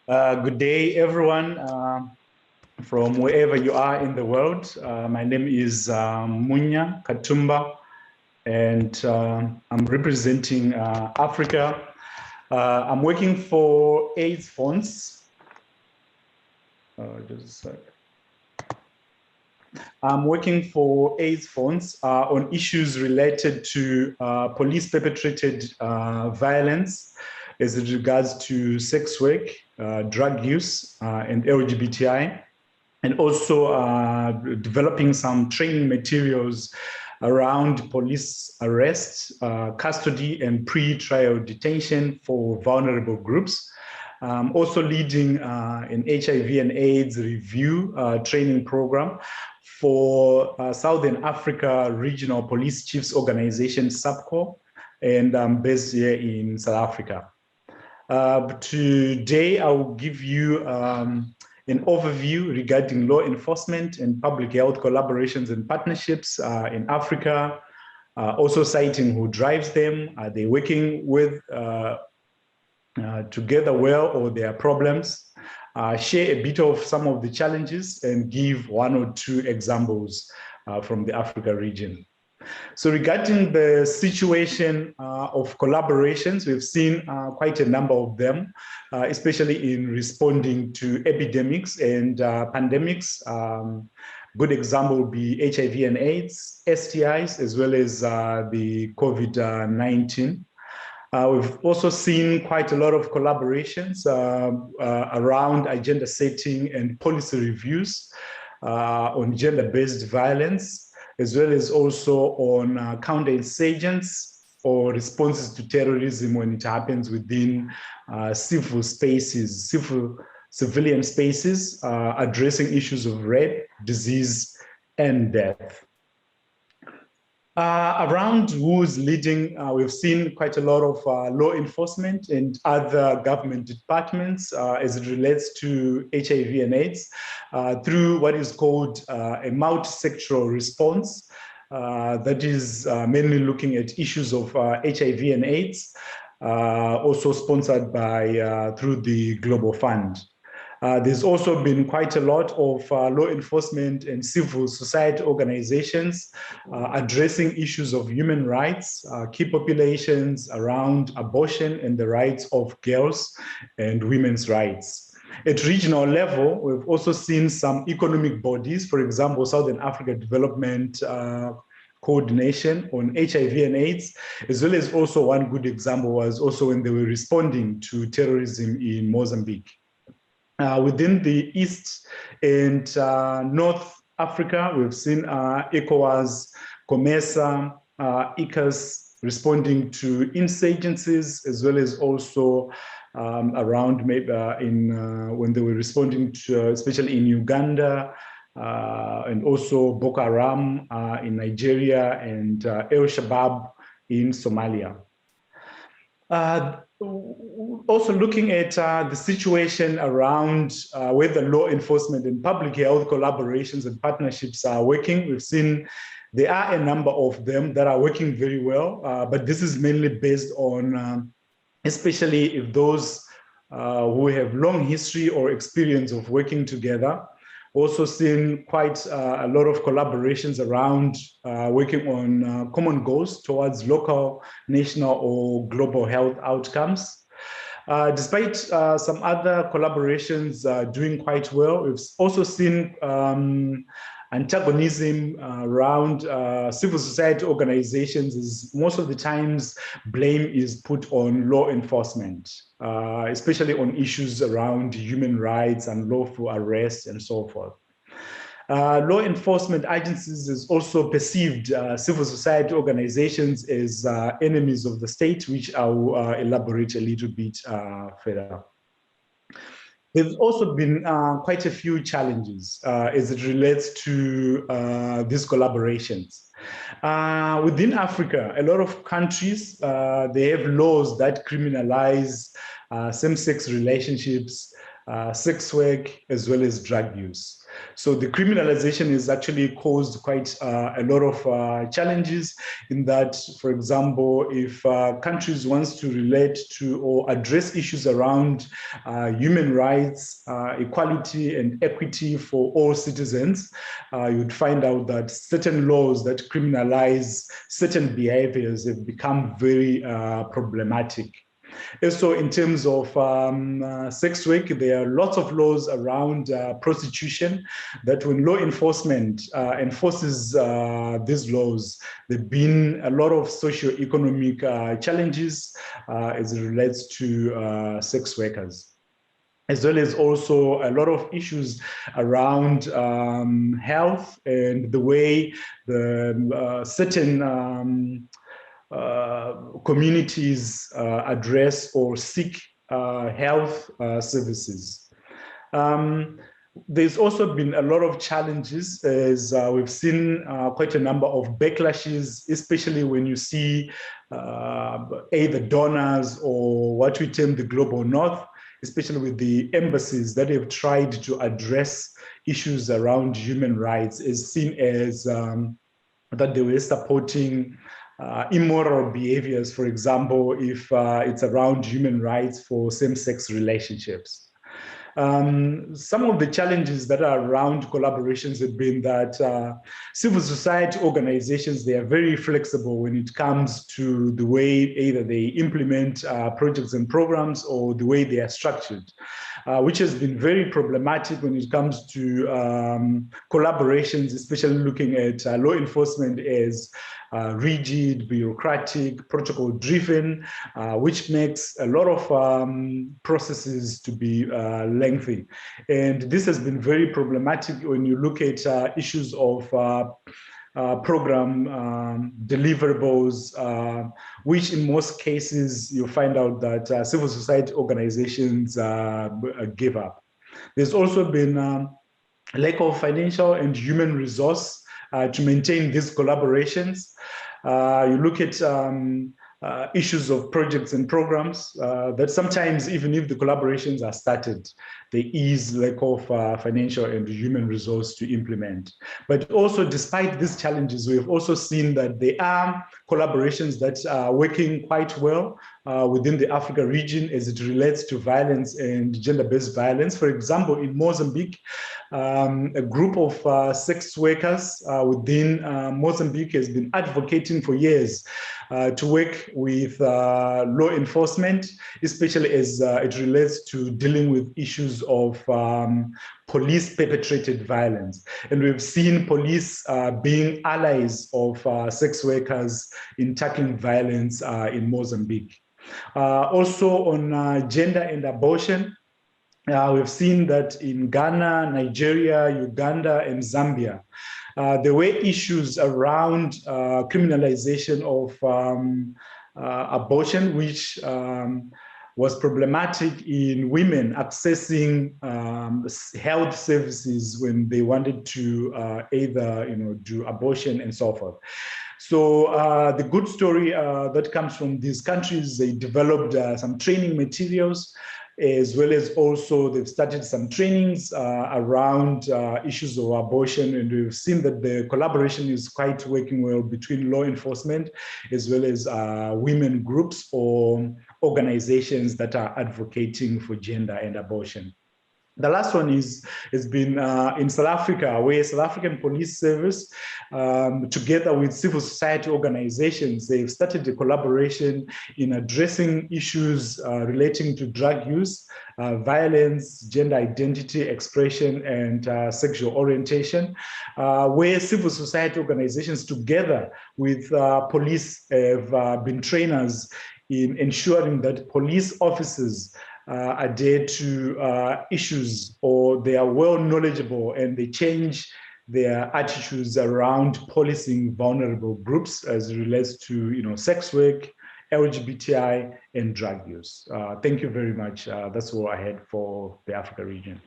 Good day, everyone, from wherever you are in the world. My name is Munya Katumba, and I'm representing Africa. I'm working for AIDS Funds. Just a sec. I'm working for AIDS Funds on issues related to police perpetrated violence as it regards to sex work, drug use, and LGBTI, and also developing some training materials around police arrest, custody, and pre-trial detention for vulnerable groups. Also leading an HIV and AIDS review training program for Southern Africa Regional Police Chiefs Organization, SAPCO, and I'm based here in South Africa. Today, I will give you an overview regarding law enforcement and public health collaborations and partnerships in Africa, also citing who drives them. Are they working with together well, or there are problems? Share a bit of some of the challenges and give one or two examples from the Africa region. So regarding the situation of collaborations, we've seen quite a number of them, especially in responding to epidemics and pandemics. Good example would be HIV and AIDS, STIs, as well as the COVID-19. We've also seen quite a lot of collaborations around agenda setting and policy reviews on gender-based violence, as well as also on counterinsurgents or responses to terrorism when it happens within civil spaces, civilian spaces, addressing issues of rape, disease, and death. Around who's leading, we've seen quite a lot of law enforcement and other government departments as it relates to HIV and AIDS through what is called a multi-sectoral response that is mainly looking at issues of HIV and AIDS, also sponsored by through the Global Fund. There's also been quite a lot of law enforcement and civil society organizations addressing issues of human rights, key populations around abortion and the rights of girls and women's rights. At regional level, we've also seen some economic bodies, for example, Southern Africa Development Coordination on HIV and AIDS, as well as also one good example was also when they were responding to terrorism in Mozambique. Within the East and North Africa, we've seen ECOWAS, COMESA, ICAS responding to insurgencies, as well as also around maybe when they were responding to, especially in Uganda, and also Boko Haram in Nigeria, and El Shabaab in Somalia. Also looking at the situation around where the law enforcement and public health collaborations and partnerships are working, we've seen there are a number of them that are working very well, but this is mainly based on, especially if those who have long history or experience of working together. Also seen quite a lot of collaborations around working on common goals towards local, national, or global health outcomes. Despite some other collaborations doing quite well, we've also seen antagonism around civil society organizations. Is most of the times blame is put on law enforcement, especially on issues around human rights and lawful arrest and so forth. Law enforcement agencies is also perceived civil society organizations as enemies of the state, which I will elaborate a little bit further. There's also been quite a few challenges as it relates to these collaborations. Within Africa, a lot of countries, they have laws that criminalize same-sex relationships, sex work, as well as drug use. So the criminalization has actually caused quite a lot of challenges in that, for example, if countries wants to relate to or address issues around human rights, equality and equity for all citizens, you'd find out that certain laws that criminalize certain behaviors have become very problematic. Also, in terms of sex work, there are lots of laws around prostitution that when law enforcement enforces these laws, there have been a lot of socio-economic challenges as it relates to sex workers, as well as also a lot of issues around health and the way the certain communities address or seek health services. There's also been a lot of challenges as we've seen quite a number of backlashes, especially when you see either donors or what we term the global north, especially with the embassies that have tried to address issues around human rights, is seen as that they were supporting immoral behaviors, for example, if it's around human rights for same-sex relationships. Some of the challenges that are around collaborations have been that civil society organizations, they are very flexible when it comes to the way either they implement projects and programs or the way they are structured, which has been very problematic when it comes to collaborations, especially looking at law enforcement as rigid, bureaucratic, protocol-driven, which makes a lot of processes to be lengthy. And this has been very problematic when you look at issues of program deliverables, which in most cases you find out that civil society organizations give up. There's also been lack of financial and human resource to maintain these collaborations. You look at issues of projects and programs that sometimes, even if the collaborations are started, there is lack of financial and human resource to implement. But also, despite these challenges, we have also seen that there are collaborations that are working quite well within the Africa region as it relates to violence and gender-based violence. For example, in Mozambique, a group of sex workers within Mozambique has been advocating for years to work with law enforcement, especially as it relates to dealing with issues of police-perpetrated violence. And we've seen police being allies of sex workers in tackling violence in Mozambique. Also on gender and abortion, we've seen that in Ghana, Nigeria, Uganda, and Zambia, there were issues around criminalization of abortion, which was problematic in women accessing health services when they wanted to either do abortion and so forth. So the good story that comes from these countries, they developed some training materials, as well as also they've started some trainings around issues of abortion, and we've seen that the collaboration is quite working well between law enforcement as well as women groups or organizations that are advocating for gender and abortion. The last one has been in South Africa, where South African Police Service, together with civil society organizations, they've started a collaboration in addressing issues relating to drug use, violence, gender identity, expression, and sexual orientation, where civil society organizations together with police have been trainers in ensuring that police officers adhere to issues, or they are well knowledgeable and they change their attitudes around policing vulnerable groups as it relates to sex work, LGBTI, and drug use. Thank you very much. That's all I had for the Africa region.